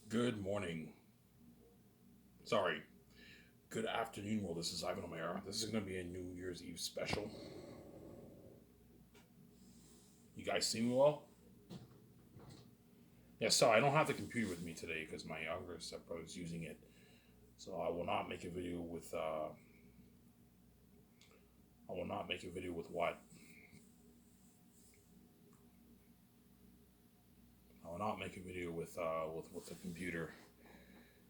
Good morning. Sorry. Good afternoon. Well, this is Ivan O'Mara. This is going to be a New Year's Eve special. You guys see me well? Yeah, sorry, I don't have the computer with me today because my younger stepbrother is using it. So I will not make a video with, I will not make a video with what? I will not make a video with the computer.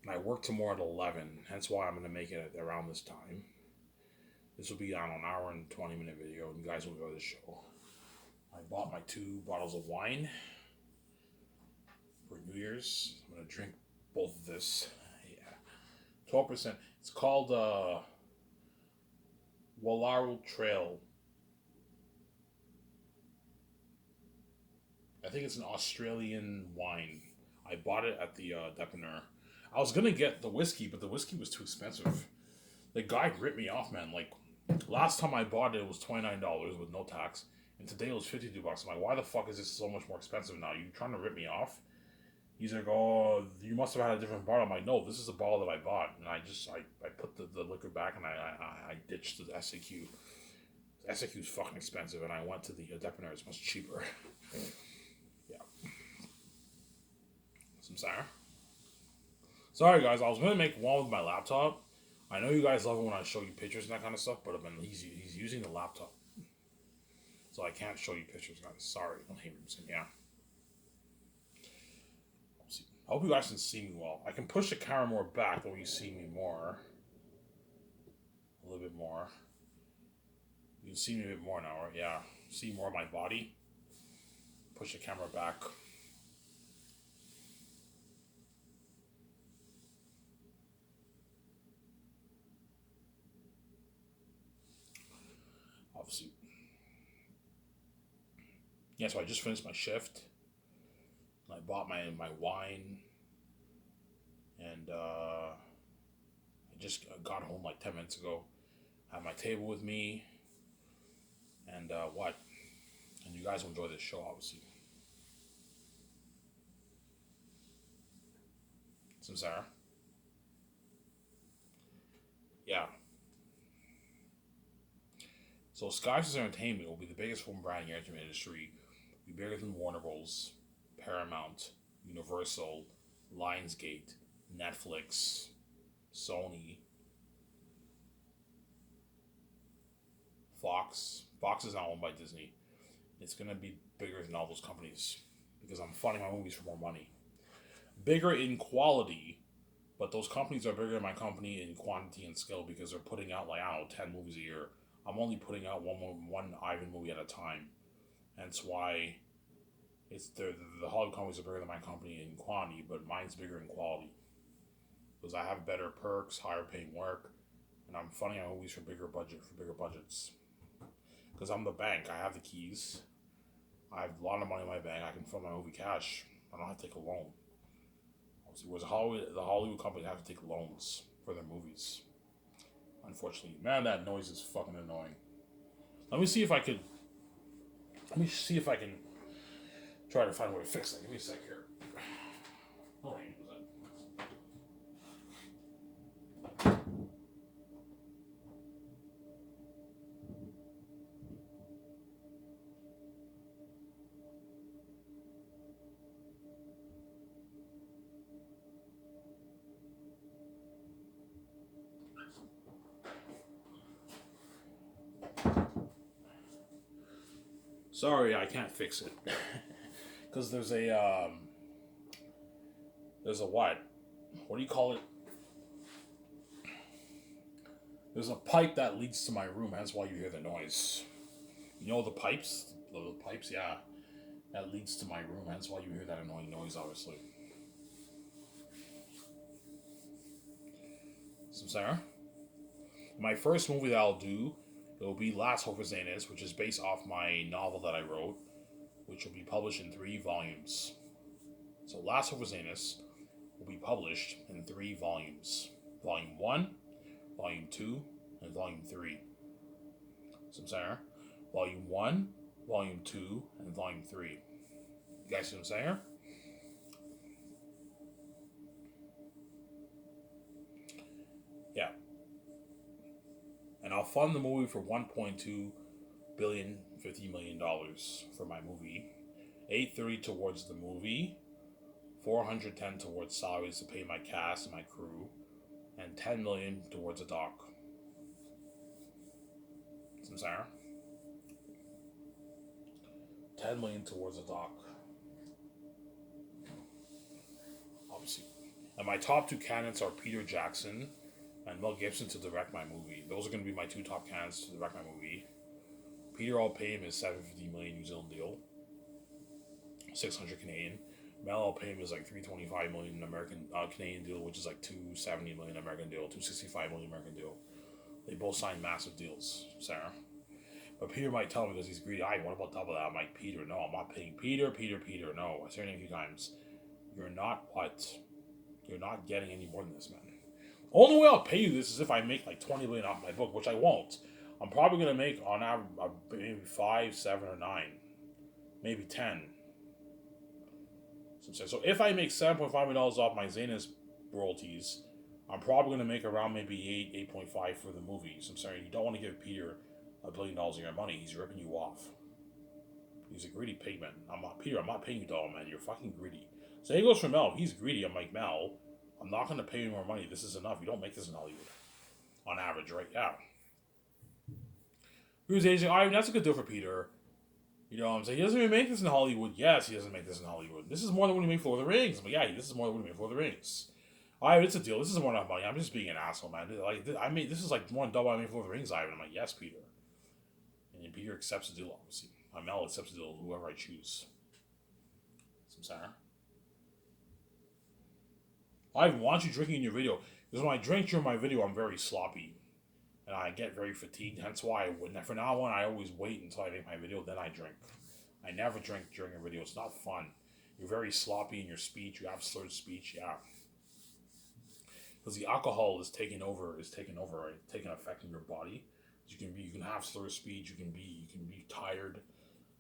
And I work tomorrow at 11, hence why I'm going to make it at around this time. This will be on an hour and 20-minute video, and you guys will enjoy the show. I bought my 2 bottles of wine for New Year's. I'm gonna drink both of this. Yeah, 12%. It's called Wallarl Trail. I think it's an Australian wine. I bought it at the Depiner. I was gonna get the whiskey, but the whiskey was too expensive. The guy ripped me off, man. Like last time I bought it, it was $29 with no tax, and today it was $52. I'm like, why the fuck is this so much more expensive now? You trying to rip me off? He's like, oh, you must have had a different bottle. I'm like, no, this is the bottle that I bought. And I put the liquor back and I ditched the SAQ. SAQ is fucking expensive, and I went to the Depiner. It's much cheaper. Yeah. Some sour. Sorry, guys. I was going to make one with my laptop. I know you guys love it when I show you pictures and that kind of stuff, but he's using the laptop. So I can't show you pictures, guys. Sorry. Don't hate me. Yeah. I hope you guys can see me well. I can push the camera more back so you see me more. A little bit more. You can see me a bit more now, right? Yeah. See more of my body. Push the camera back. Obviously. Yeah, so I just finished my shift. I bought my wine. And I just got home like 10 minutes ago. I have my table with me. And what? And you guys will enjoy this show, obviously. Some Sarah. Yeah. So Sky Says Entertainment will be the biggest film brand in the entertainment industry. Be bigger than Warner Bros., Paramount, Universal, Lionsgate, Netflix, Sony, Fox. Fox is now owned by Disney. It's gonna be bigger than all those companies because I'm funding my movies for more money. Bigger in quality, but those companies are bigger than my company in quantity and scale because they're putting out like I don't know 10 movies a year. I'm only putting out one Ivan movie at a time. Hence why it's the Hollywood companies are bigger than my company in quantity, but mine's bigger in quality because I have better perks, higher paying work, and I'm funding my movies for bigger budgets. Because I'm the bank, I have the keys. I have a lot of money in my bank. I can fund my movie cash. I don't have to take a loan. Whereas the Hollywood companies have to take loans for their movies. Unfortunately, man, that noise is fucking annoying. Let me see if I could. Let me see if I can try to find a way to fix that. Give me a sec here. Oh, sorry, I can't fix it because there's a what? What do you call it? There's a pipe that leads to my room. That's why you hear the noise. You know the pipes? The pipes, yeah. That leads to my room. That's why you hear that annoying noise, obviously. So, Sarah? My first movie that I'll do, it will be Last Hope for Zanis, which is based off my novel that I wrote, which will be published in 3 volumes. So, Last Hope for Zanis will be published in 3 volumes. Volume 1, Volume 2, and Volume 3. So, Sarah? Volume 1, Volume 2, and Volume 3. You guys see what I'm saying? I'll fund the movie for 1.2 billion, $50 million for my movie. 830 towards the movie. 410 towards salaries to pay my cast and my crew, and 10 million towards a doc. Some Sarah. 10 million towards a doc. Obviously. And my top two candidates are Peter Jackson and Mel Gibson to direct my movie. Those are going to be my two top candidates to direct my movie. Peter, I'll pay him his 750 million New Zealand deal, 600 Canadian. Mel, I'll pay him his like 325 million American Canadian deal, which is like 270 million American deal, 265 million American deal. They both signed massive deals, Sarah. But Peter might tell me because he's greedy. What about double that? I'm like, Peter, no, I'm not paying Peter. No, I said it a few times. You're not what? You're not getting any more than this, man. Only way I'll pay you this is if I make like 20 million off my book, which I won't. I'm probably gonna make on average maybe 5, 7, or 9, maybe 10. So if I make $7.5 million off my Zanus royalties, I'm probably gonna make around maybe 8.5 for the movie. So I'm saying you don't want to give Peter $1 billion of your money. He's ripping you off. He's a greedy pig, man. I'm not Peter. I'm not paying you, dog, man. You're fucking greedy. So he goes for Mel. He's greedy. I'm like, Mel, I'm not gonna pay you more money. This is enough. You don't make this in Hollywood, on average, right? Yeah. He was aging. I mean, that's a good deal for Peter. You know what I'm saying? He doesn't even make this in Hollywood. Yes, he doesn't make this in Hollywood. This is more than what he made for the Rings. But yeah, this is more than what he made for the Rings. Alright, it's a deal. This is more than enough money. I'm just being an asshole, man. Like, this is like more than double what I made for the Rings, Ivan. I'm like, yes, Peter. And then Peter accepts the deal, obviously. Mel accepts the deal, whoever I choose. Some Sarah. Ivan, why don't you drinking in your video? Because when I drink during my video, I'm very sloppy. And I get very fatigued. Hence why from now on, I always wait until I make my video, then I drink. I never drink during a video. It's not fun. You're very sloppy in your speech. You have slurred speech. Yeah. Because the alcohol is taking over, right? Taking effect in your body. You can have slurred speech. You can be tired.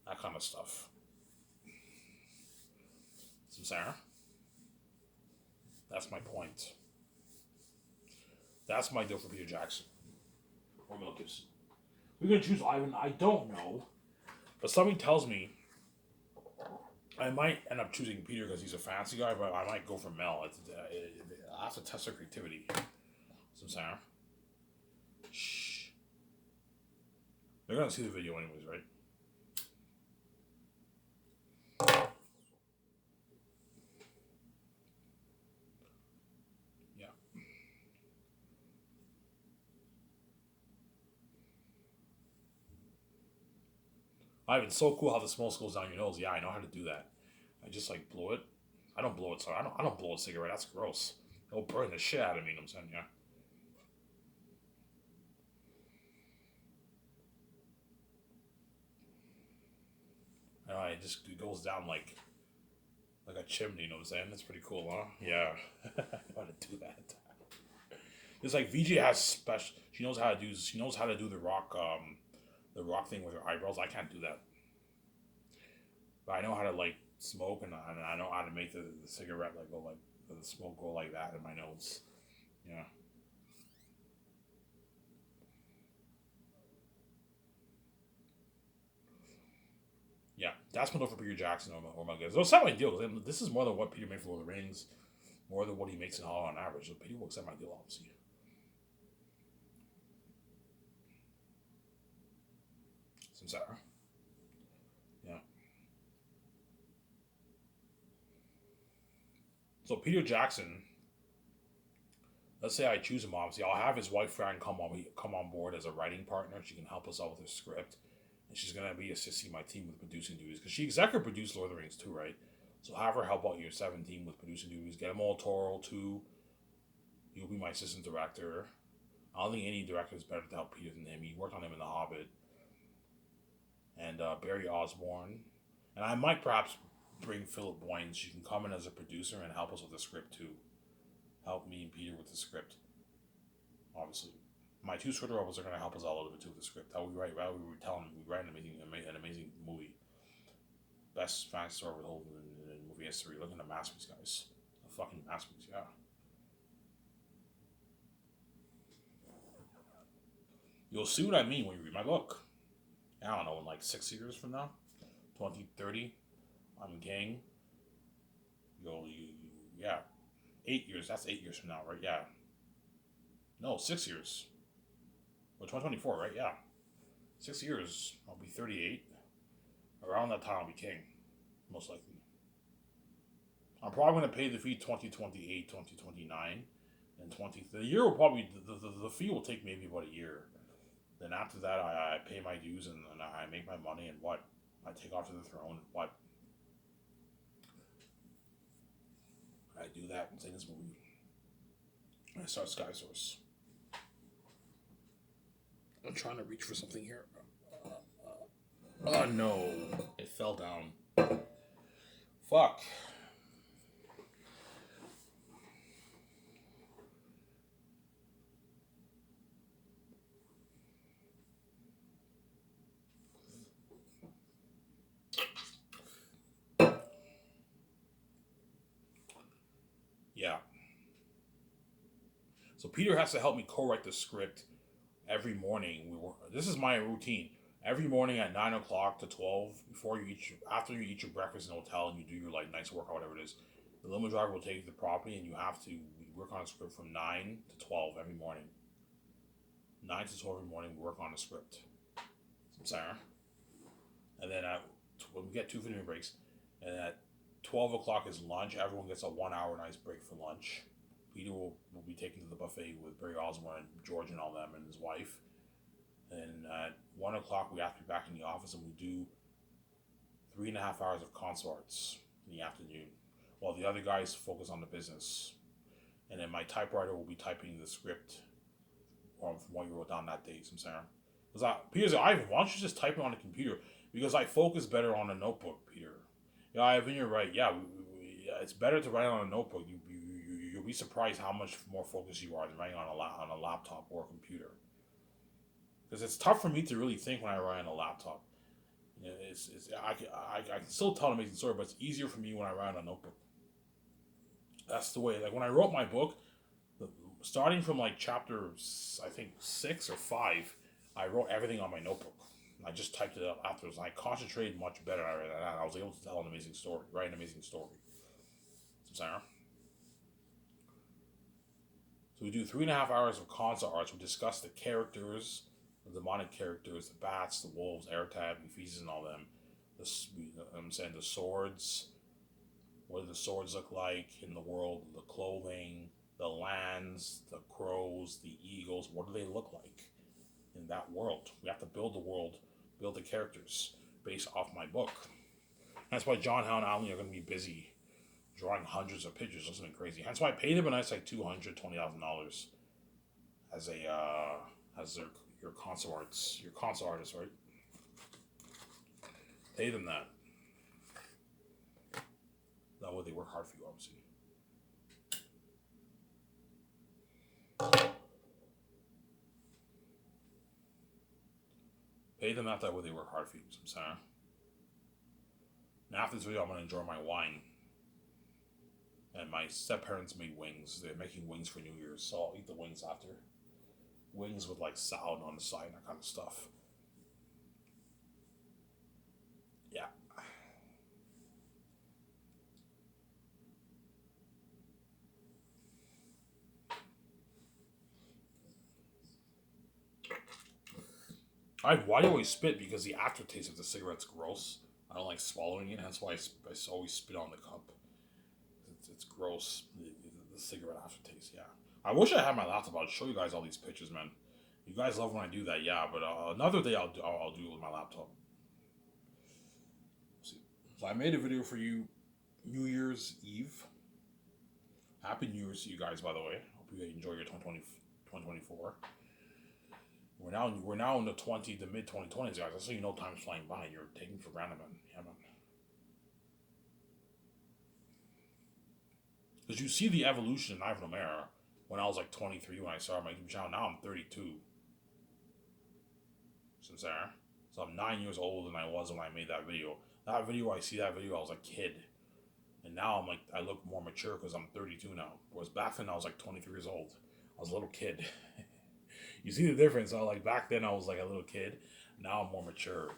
That kind of stuff. Some Sarah. That's my point. That's my deal for Peter Jackson. Or Mel Gibson. We're going to choose Ivan. I don't know. But something tells me I might end up choosing Peter because he's a fancy guy, but I might go for Mel. I have to test their creativity. Some Sarah. Shh. They're going to see the video anyways, right? Ivan, so cool how the smoke goes down your nose. Yeah, I know how to do that. I just like blow it. I don't blow it. Sorry, I don't blow a cigarette. That's gross. It'll burn the shit out of me. You know what I'm saying? Yeah. It just goes down like a chimney. You know what I'm saying? That's pretty cool, huh? Yeah. I know how to do that. It's like VJ has special. She knows how to do. She knows how to do the rock. The rock thing with her eyebrows. I can't do that. But I know how to like smoke, and I know how to make the cigarette like go like the smoke go like that in my nose. Yeah. Yeah, that's my deal for Peter Jackson or my guys. Those not my deal. This is more than what Peter made for Lord of the Rings, more than what he makes in Hollywood on average. So Peter will accept my deal, obviously. Some Sarah. Yeah. So Peter Jackson, let's say I choose him, obviously, I'll have his wife Fran come on board as a writing partner. She can help us out with her script, and she's gonna be assisting my team with producing duties because she executive produced Lord of the Rings too, right? So have her help out your 17 with producing duties. Guillermo del Toro too. He'll be my assistant director. I don't think any director is better to help Peter than him. He worked on him in The Hobbit. And Barry Osborne. And I might perhaps bring Philip Boyne. She can come in as a producer and help us with the script too. Help me and Peter with the script. Obviously. My two script writers are going to help us out a little bit too with the script. How we write an amazing movie. Best fan story in movie history. Look at the masterpiece, guys. A fucking masterpiece, yeah. You'll see what I mean when you read my book. I don't know, in like 6 years from now, 2030, I'm king. Yeah, 8 years. That's 8 years from now, right? Yeah. No, 6 years. Well, 2024, right? Yeah. 6 years, I'll be 38. Around that time, I'll be king, most likely. I'm probably going to pay the fee 2028, 2029, and 20. The year will probably, the fee will take maybe about a year. Then after that, I pay my dues and I make my money and what? I take off to the throne. What? I do that and say this movie. I start Sky Source. I'm trying to reach for something here. Oh no. It fell down. Fuck. Yeah. So Peter has to help me co-write the script every morning. This is my routine. Every morning at 9 o'clock to 12, after you eat your breakfast in the hotel and you do your like nice workout, whatever it is, the limo driver will take you to the property and you have to work on a script from 9 to 12 every morning. 9 to 12 every morning, we work on a script. Sarah. And then when we get 2 15 breaks, and at 12 o'clock is lunch. Everyone gets a 1 hour nice break for lunch. Peter will be taken to the buffet with Barry Osborne and George and all them and his wife. And at 1 o'clock, we have to be back in the office and we do 3.5 hours of consorts in the afternoon while the other guys focus on the business. And then my typewriter will be typing the script from what you wrote down that day, Because Peter's like, Ivan, why don't you just type it on the computer? Because I focus better on a notebook, Peter. Yeah, Ivan, you're right. Yeah, it's better to write on a notebook. You'll be surprised how much more focused you are than writing on a laptop or a computer. Because it's tough for me to really think when I write on a laptop. I can still tell an amazing story, but it's easier for me when I write on a notebook. That's the way. Like when I wrote my book, starting from like chapter, I think 6 or 5, I wrote everything on my notebook. I just typed it up afterwards. I concentrated much better. I was able to tell an amazing story, write an amazing story. Sarah. So we do 3.5 hours of concept arts. We discuss the characters, the demonic characters, the bats, the wolves, Ertab, Ephesus, and all them. The swords. What do the swords look like in the world? The clothing, the lands, the crows, the eagles. What do they look like in that world? We have to build the world, build the characters based off my book. That's why John Howe and Alan are going to be busy drawing hundreds of pictures. That's something crazy. That's why I paid them a nice like $220,000 as your console artist, right? Pay them that. That way they work hard for you, obviously. Pay them that way they work hard for you. And after this video, I'm gonna enjoy my wine. And my step parents made wings. They're making wings for New Year's, so I'll eat the wings after. Wings with like salad on the side and that kind of stuff. Yeah. Why do I always spit? Because the aftertaste of the cigarette's gross. I don't like swallowing it. That's why I always spit on the cup. It's gross. The cigarette aftertaste. Yeah. I wish I had my laptop. I'd show you guys all these pictures, man. You guys love when I do that, yeah. But another day I'll do it with my laptop. See. So I made a video for you, New Year's Eve. Happy New Year's to you guys, by the way. Hope you enjoy your 2024. We're now in the mid 2020s, guys. That's so you know time's flying by. You're taking for granted, man. Yeah, man. Because you see the evolution in Ivan O'Mara when I was like 23 when I started my YouTube channel. Now I'm 32. Sincere. So I'm 9 years older than I was when I made that video. I was a kid. And now I look more mature because I'm 32 now. Whereas back then I was like 23 years old. I was a little kid. You see the difference? So like back then, I was like a little kid. Now I'm more mature.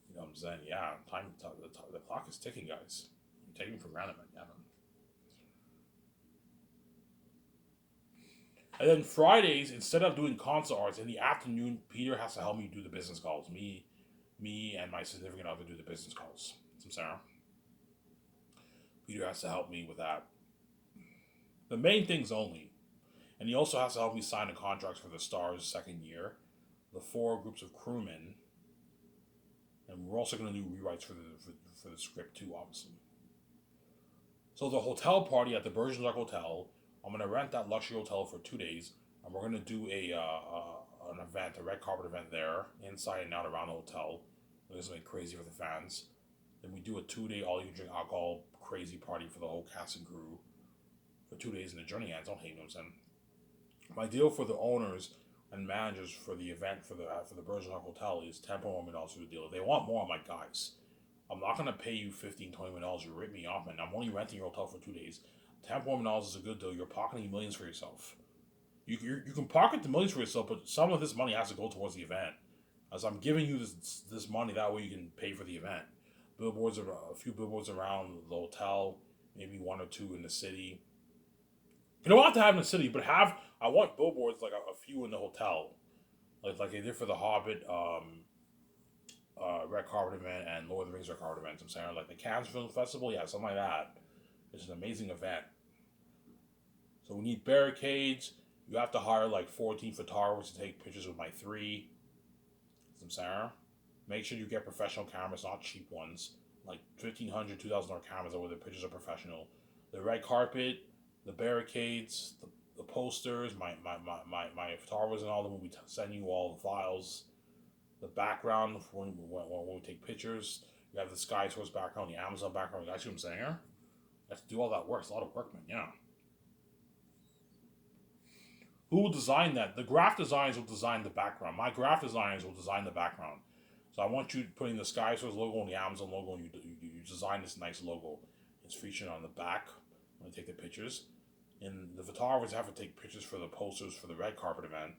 You know what I'm saying? Yeah, the clock is ticking, guys. I'm taking for granted, man. Yeah, man. And then Fridays, instead of doing console arts in the afternoon, Peter has to help me do the business calls. Me, and my significant other do the business calls. Some Sarah. Peter has to help me with that. The main things only. And he also has to help me sign the contracts for the Stars second year, the 4 groups of crewmen, and we're also going to do rewrites for the script too, obviously. So the hotel party at the Bergenstock Hotel, I'm going to rent that luxury hotel for 2 days, and we're going to do an event, a red carpet event there, inside and out around the hotel. It's something crazy for the fans. Then we do a 2-day all-you-can-drink alcohol crazy party for the whole cast and crew for 2 days in the journey ends. Don't hate them, son. My deal for the owners and managers for the event for the Bergenstock Hotel is $10.1 for the deal. If they want more, I'm like, guys, I'm not gonna pay you $15-20 You rip me off, man. I'm only renting your hotel for 2 days. $10.1 is a good deal. You're pocketing millions for yourself. You can pocket the millions for yourself, but some of this money has to go towards the event. As I'm giving you this money, that way you can pay for the event. Billboards, a few billboards around the hotel, maybe 1 or 2 in the city. You don't have to have in the city, but I want billboards like a few in the hotel, like they did for the Hobbit red carpet event and Lord of the Rings red carpet event. I'm saying like the Cannes Film Festival, yeah, something like that. It's an amazing event. So we need barricades. You have to hire like 14 photographers to take pictures with my 3. Some Sarah. Make sure you get professional cameras, not cheap ones. Like $1,500, $2,000 cameras where the pictures are professional. The red carpet, the barricades, the posters, my photographers and all them will be sending you all the files. The background when we take pictures. You have the Sky Source background, the Amazon background. You guys see what I'm saying here? You have to do all that work. It's a lot of work, man. Yeah. Who will design that? The graphic designers will design the background. My graphic designers will design the background. So I want you putting the Sky Source logo and the Amazon logo, and you design this nice logo. It's featured on the back when I take the pictures. And the photographers have to take pictures for the posters for the red carpet event.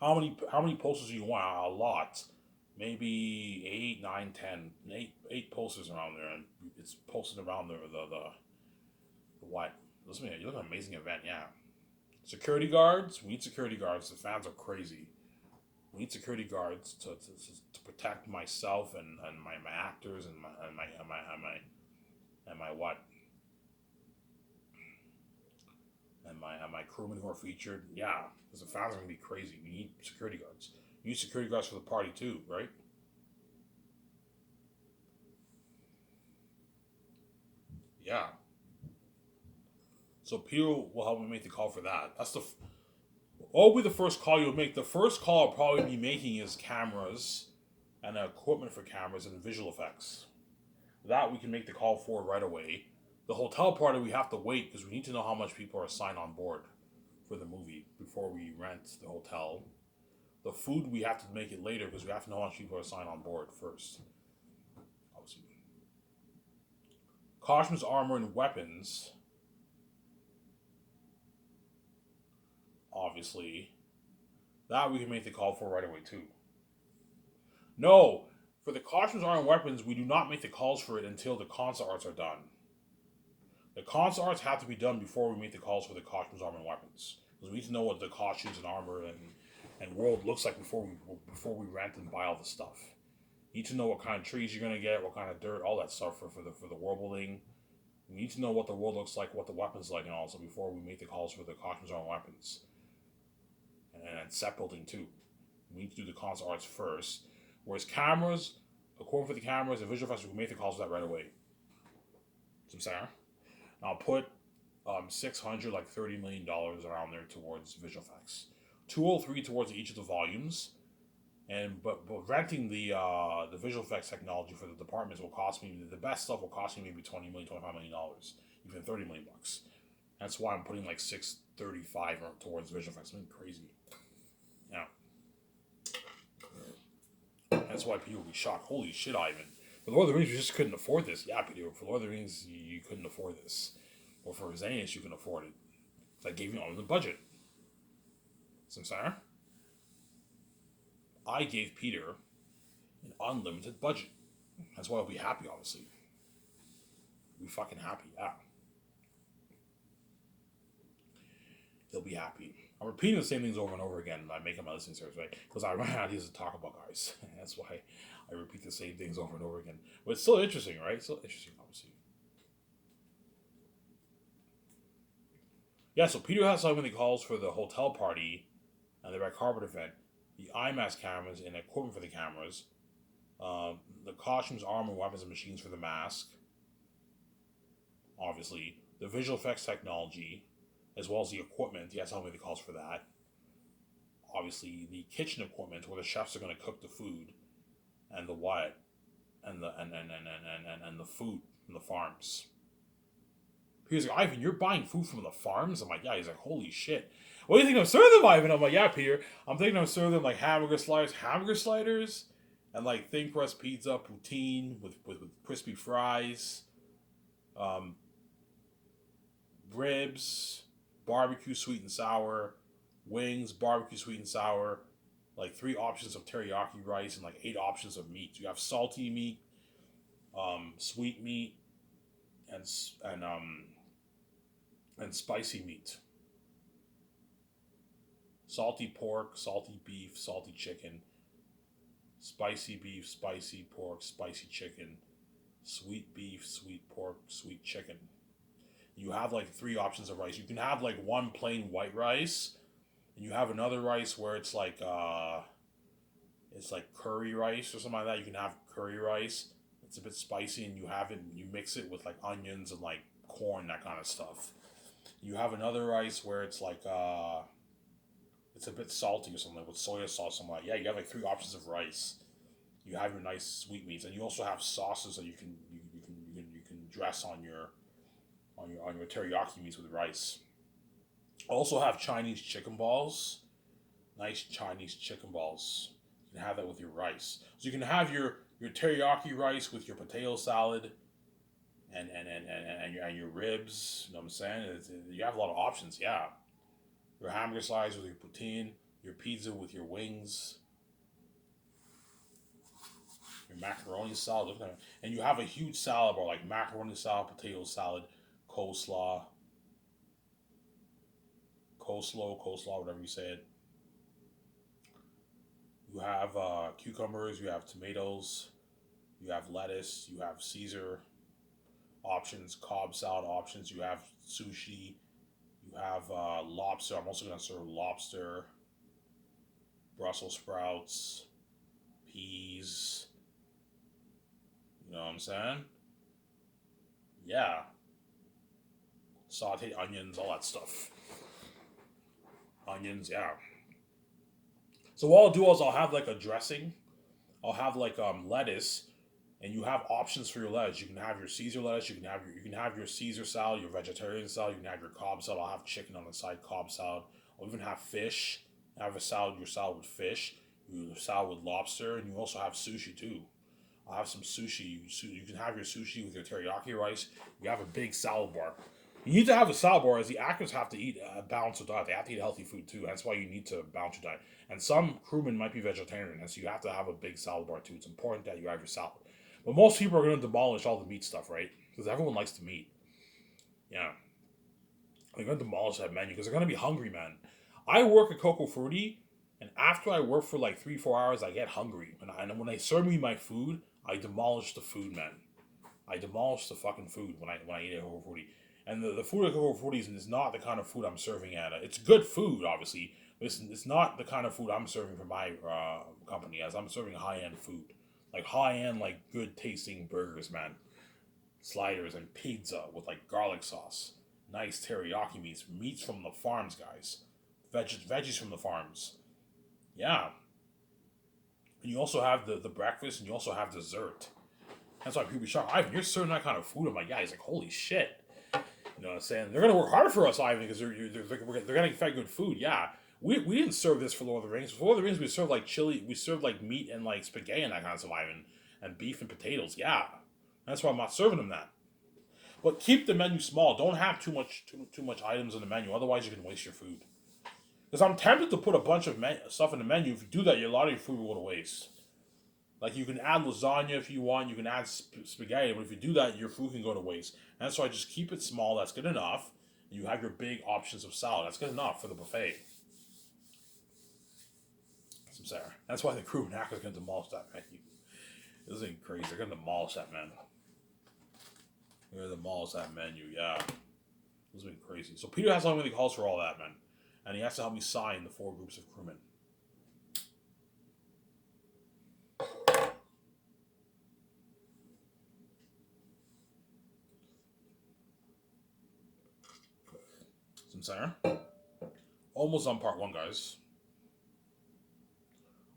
How many posters do you want? A lot. Maybe 8, 9, 10. 8 posters around there, and it's posted around the what? Listen, you look at an amazing event, yeah. Security guards. We need security guards. The fans are crazy. We need security guards to protect myself and my actors and my what and my crewmen who are featured. Yeah, because the fans are gonna be crazy. We need security guards. You need security guards for the party too, right? Yeah. So Peter will help me make the call for that. What will be the first call you'll make? The first call I'll probably be making is cameras and equipment for cameras and visual effects. That we can make the call for right away. The hotel party we have to wait because we need to know how much people are assigned on board for the movie before we rent the hotel. The food we have to make it later because we have to know how much people are assigned on board first. Obviously. Costumes, armor, and weapons. Obviously. That we can make the call for right away too. No, for the costumes, armor, and weapons, we do not make the calls for it until the concept arts are done. The concept arts have to be done before we make the calls for the costumes, armor, and weapons. Because we need to know what the costumes and armor and world looks like before we rent and buy all the stuff. You need to know what kind of trees you're gonna get, what kind of dirt, all that stuff for the world building. We need to know what the world looks like, what the weapons like, and also before we make the calls for the costumes, armor, and weapons. And set building too. We need to do the concept arts first. Whereas cameras, according for the cameras and visual effects, we can make the calls for that right away. Some Sarah. I'll put $600 like $30 million around there towards visual effects. 203 towards each of the volumes, and but renting the visual effects technology for the departments will cost me the best stuff will cost me maybe $20 million, $25 million, even $30 million. That's why I'm putting like 635 towards visual effects. Something crazy. Yeah. That's why people will be shocked. Holy shit, Ivan. For Lord of the Rings, you just couldn't afford this. Yeah, Peter, for Lord of the Rings, you couldn't afford this. Or for Xenius, you can afford it. So I gave you all the budget. So, Sarah, I gave Peter an unlimited budget. That's why I'll be happy, obviously. He'll be fucking happy, yeah. He'll be happy. I'm repeating the same things over and over again. I make my listening service, right? Because I run out of ideas to talk about, guys. That's why I repeat the same things over and over again. But it's still interesting, right? Still interesting, obviously. Yeah, so Peter has something he calls for the hotel party and the red carpet event, the IMAX cameras and equipment for the cameras, the costumes, armor, weapons, and machines for the mask, obviously, the visual effects technology, as well as the equipment. He has something he calls for that. Obviously, the kitchen equipment where the chefs are going to cook the food, and the what, and the food from the farms. He's like, Ivan, you're buying food from the farms? I'm like, yeah. He's like, holy shit. What do you think I'm serving them, Ivan? I'm like, yeah, Peter. I'm thinking I'm serving them like hamburger sliders, and like thin crust pizza, poutine with crispy fries, um, ribs, barbecue sweet and sour, wings, barbecue sweet and sour, like 3 options of teriyaki rice, and like 8 options of meat. You have salty meat, sweet meat, and and um and spicy meat. Salty pork, salty beef, salty chicken, spicy beef, spicy pork, spicy chicken, sweet beef, sweet pork, sweet chicken. You have like 3 options of rice. You can have like one plain white rice, and you have another rice where it's like curry rice or something like that. You can have curry rice. It's a bit spicy, and you mix it with like onions and like corn, that kind of stuff. You have another rice where it's a bit salty or something, like with soya sauce, something like that. Yeah. You have like 3 options of rice. You have your nice sweetmeats, and you also have sauces that you can dress on your teriyaki meats with rice. Also have Chinese chicken balls, nice Chinese chicken balls. You can have that with your rice. So you can have your teriyaki rice with your potato salad and your ribs. You know what I'm saying? You have a lot of options. Yeah, your hamburger slices with your poutine, your pizza with your wings, your macaroni salad. Look at that. And you have a huge salad bar like macaroni salad, potato salad, coleslaw, coleslaw, whatever you say it. You have cucumbers, you have tomatoes, you have lettuce, you have Caesar options, Cobb salad options, you have sushi, you have lobster. I'm also going to serve lobster, Brussels sprouts, peas. You know what I'm saying? Yeah. Sauteed onions, all that stuff. Onions, yeah. So what I'll do is I'll have like a dressing. I'll have like lettuce, and you have options for your lettuce. You can have your Caesar lettuce. You can have your Caesar salad, your vegetarian salad. You can have your Cobb salad. I'll have chicken on the side, Cobb salad. I'll even have fish. Have a salad, your salad with fish. Your salad with lobster, and you also have sushi too. I'll have some sushi. You can have your sushi with your teriyaki rice. You have a big salad bar. You need to have a salad bar as the actors have to eat a balanced diet. They have to eat healthy food too. That's why you need to balance your diet. And some crewmen might be vegetarian, and so you have to have a big salad bar too. It's important that you have your salad. But most people are going to demolish all the meat stuff, right? Because everyone likes to meat. Yeah. They're going to demolish that menu because they're going to be hungry, man. I work at Coco Fruity, and after I work for like 3-4 hours, I get hungry. And when they serve me my food, I demolish the food, man. I demolish the fucking food when I eat at Coco Fruity. And the food at Coco Fruity is not the kind of food I'm serving at. It's good food, obviously, but it's not the kind of food I'm serving for my company, as I'm serving high end food, like high end, like good tasting burgers, man, sliders and pizza with like garlic sauce, nice teriyaki meats from the farms, guys, veggies from the farms. Yeah, and you also have the breakfast, and you also have dessert. That's why people be shocked. Ivan, you're serving that kind of food. I'm like, yeah. He's like, holy shit. You know what I'm saying? They're gonna work hard for us, Ivan, because they're gonna fed good food. Yeah, we didn't serve this for Lord of the Rings. For Lord of the Rings, we served like chili. We served like meat and like spaghetti and that kind of stuff, Ivan, and beef and potatoes. Yeah, that's why I'm not serving them that. But keep the menu small. Don't have too much items on the menu. Otherwise, you can waste your food. Because I'm tempted to put a bunch of stuff in the menu. If you do that, a lot of your food will go to waste. Like you can add lasagna if you want. You can add spaghetti, but if you do that, your food can go to waste. And so I just keep it small. That's good enough. And you have your big options of salad. That's good enough for the buffet. Some Sarah. That's why the crew now is going to demolish that menu. This ain't crazy. They're going to demolish that, man. They're going to demolish that menu. Yeah. This has been crazy. So Peter has to help me the calls for all that, man. And he has to help me sign the 4 groups of crewmen. Some Sarah. Almost on part 1, guys.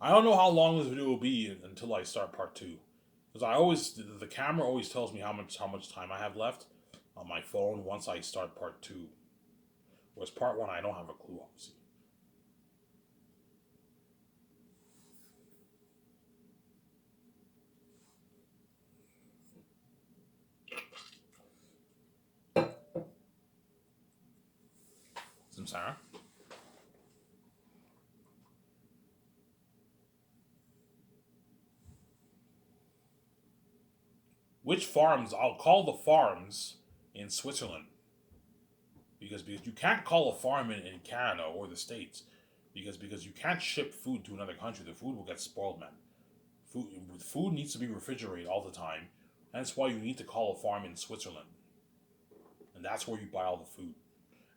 I don't know how long this video will be until I start part 2. Because the camera always tells me how much time I have left on my phone once I start part 2. Whereas part 1, I don't have a clue, obviously. Some Sarah. Which farms? I'll call the farms in Switzerland. Because you can't call a farm in Canada or the States. Because you can't ship food to another country. The food will get spoiled, man. Food needs to be refrigerated all the time. That's why you need to call a farm in Switzerland. And that's where you buy all the food.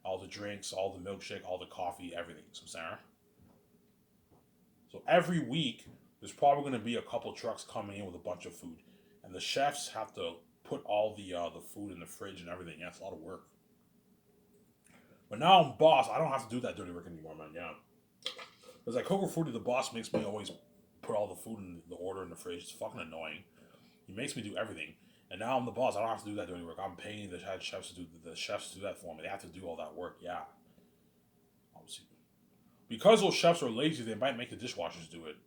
All the drinks, all the milkshake, all the coffee, everything. So, Sarah. So every week, there's probably going to be a couple trucks coming in with a bunch of food. And the chefs have to put all the food in the fridge and everything. Yeah, it's a lot of work. But now I'm boss. I don't have to do that dirty work anymore, man. Yeah. Because like Coco Fruity, the boss makes me always put all the food in the order in the fridge. It's fucking annoying. He makes me do everything. And now I'm the boss. I don't have to do that dirty work. I'm paying the chefs to do that for me. They have to do all that work. Yeah. Obviously. Because those chefs are lazy, they might make the dishwashers do it.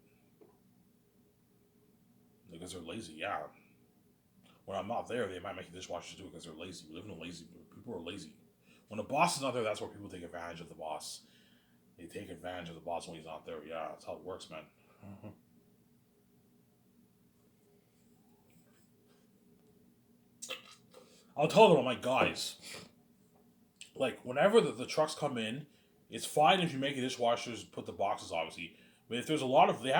Because they're lazy, yeah. When I'm not there, they might make the dishwashers do it because they're lazy. We live in a lazy. People are lazy. When the boss is not there, that's where people take advantage of the boss. They take advantage of the boss when he's not there. Yeah, that's how it works, man. I'll tell them, I'm like, guys, like, whenever the trucks come in, it's fine if you make the dishwashers put the boxes, obviously. But if they have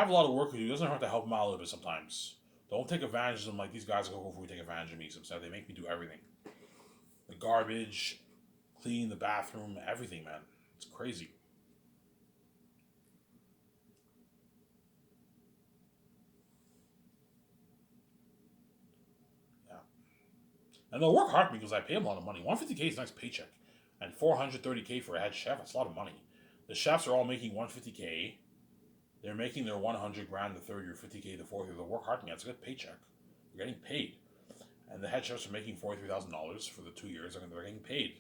a lot of work to do, it doesn't hurt to help them out a little bit sometimes. Don't take advantage of them like these guys go before we take advantage of me. Sometimes they make me do everything. The garbage, clean the bathroom, everything, man. It's crazy. Yeah. And they'll work hard for me because I pay them a lot of money. 150K is a nice paycheck. And 430K for a head chef, that's a lot of money. The chefs are all making 150K. They're making their 100 grand the third year, 50K the fourth year. They'll work hard for me. That's a good paycheck. They're getting paid. And the head chefs are making $43,000 for the 2 years. They're getting paid.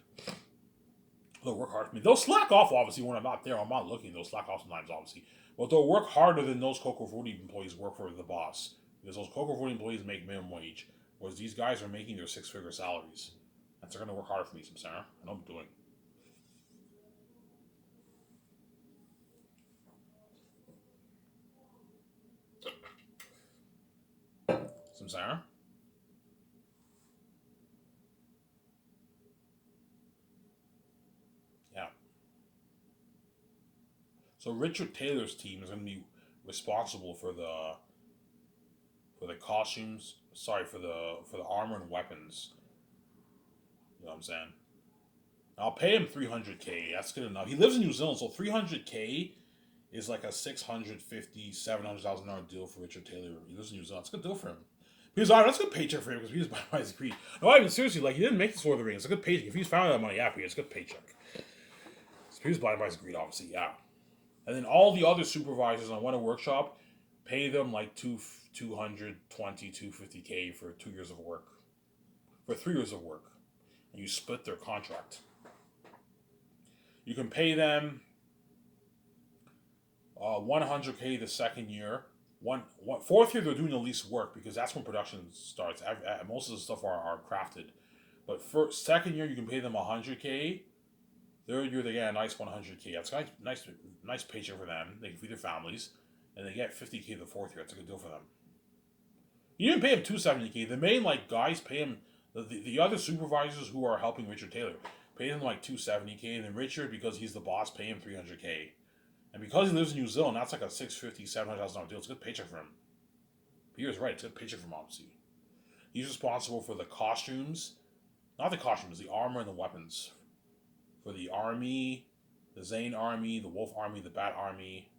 They'll work hard for me. They'll slack off, obviously, when I'm not there. I'm not looking. They'll slack off sometimes, obviously. But they'll work harder than those Coco Fruity employees work for the boss. Because those Coco Fruity employees make minimum wage. Whereas these guys are making their 6-figure salaries. And so they're going to work harder for me, some Sarah. I know I'm doing. Some Sarah. Yeah. So Richard Taylor's team is going to be responsible for the costumes. Sorry, for the armor and weapons. You know what I'm saying? I'll pay him 300K. That's good enough. He lives in New Zealand, so 300K is like a 650, $700,000 deal for Richard Taylor. He lives in New Zealand. It's a good deal for him. Because that's a good paycheck for him because he was by his creed. No, I mean seriously, like he didn't make this Lord of the Rings. It's a good paycheck. If he's found that money after, it's a good paycheck. So he was blind by his greed, obviously, yeah. And then all the other supervisors on One Workshop pay them like 250K for 2 years of work, for 3 years of work, and you split their contract. You can pay them 100K the second year. Fourth year they're doing the least work because that's when production starts. Most of the stuff are crafted, but for second year you can pay them 100K. Third year they get a nice 100K. That's a nice paycheck for them. They can feed their families, and they get 50K the fourth year. That's a good deal for them. You didn't pay him 270K. The main like guys pay him. The other supervisors who are helping Richard Taylor pay him like 270K, and then Richard, because he's the boss, pay him 300K. And because he lives in New Zealand, that's like a $650,000-$700,000 deal. It's a good paycheck for him. Peter's right. It's a good paycheck for him, obviously. He's responsible for the costumes, not the costumes, the armor and the weapons for the army, the Zane army, the Wolf army, the Bat army.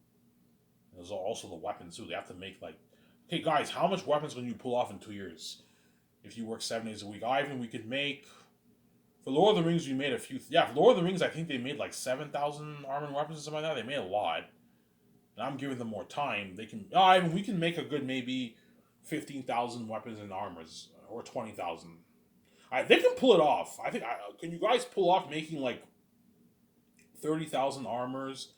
And there's also the weapons too. They have to make like, okay, guys, how much weapons can you pull off in 2 years? If you work 7 days a week, Ivan, we could make. For Lord of the Rings, we made a few. Yeah, for Lord of the Rings, I think they made like 7,000 armor and weapons or something like that. They made a lot. And I'm giving them more time. They can. Oh, Ivan, we can make a good maybe 15,000 weapons and armors, or 20,000. They can pull it off. I think. Can you guys pull off making like 30,000 armors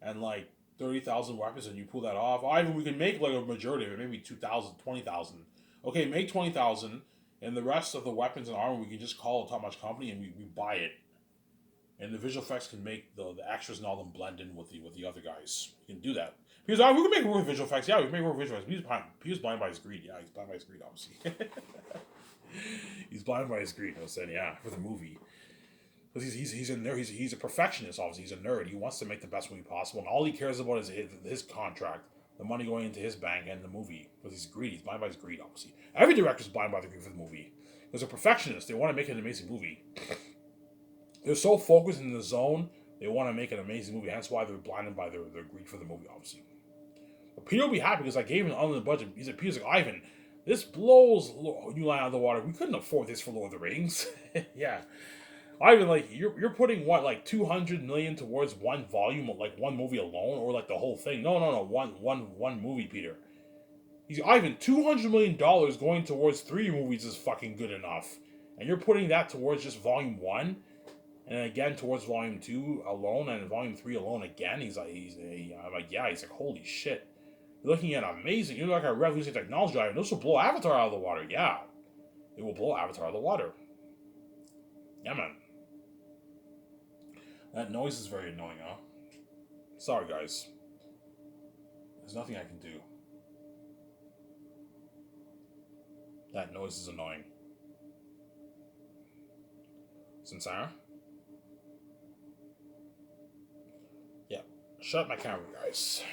and like 30,000 weapons, and you pull that off? Ivan, we can make like a majority of it, maybe 2,000, 20,000. Okay, make 20,000, and the rest of the weapons and armor we can just call a top notch company and we buy it. And the visual effects can make the extras and all them blend in with the other guys. We can do that. Because we can make more visual effects. Yeah, we can make more visual effects. He was blind by his greed. Yeah, he's blind by his greed, obviously. He's blind by his greed. I was saying, yeah, for the movie. Because he's a nerd. He's a perfectionist, obviously. He's a nerd. He wants to make the best movie possible. And all he cares about is his contract, the money going into his bank, and the movie. Because he's greedy. He's blind by his greed, obviously. Every director's blind by the greed for the movie. Because they're perfectionists. They want to make an amazing movie. They're so focused in the zone, they want to make an amazing movie. That's why they're blinded by their greed for the movie, obviously. But Peter will be happy because I gave him an unlimited budget. He said, Peter's like, Ivan, this blows New Line out of the water. We couldn't afford this for Lord of the Rings. Yeah. Ivan, like, you're putting what, like 200 million towards one volume, like one movie alone, or like the whole thing? No, one movie, Peter. He's Ivan, $200 million going towards 3 movies is fucking good enough. And you're putting that towards just volume 1? And again towards volume 2 alone, and volume 3 alone again. I'm like, yeah. He's like, holy shit. You're looking at amazing. You're like a revolutionary technology item. This will blow Avatar out of the water. Yeah, it will blow Avatar out of the water. Yeah, man. That noise is very annoying, huh? Sorry, guys. There's nothing I can do. That noise is annoying. Sincera? Yeah. Shut up my camera, guys.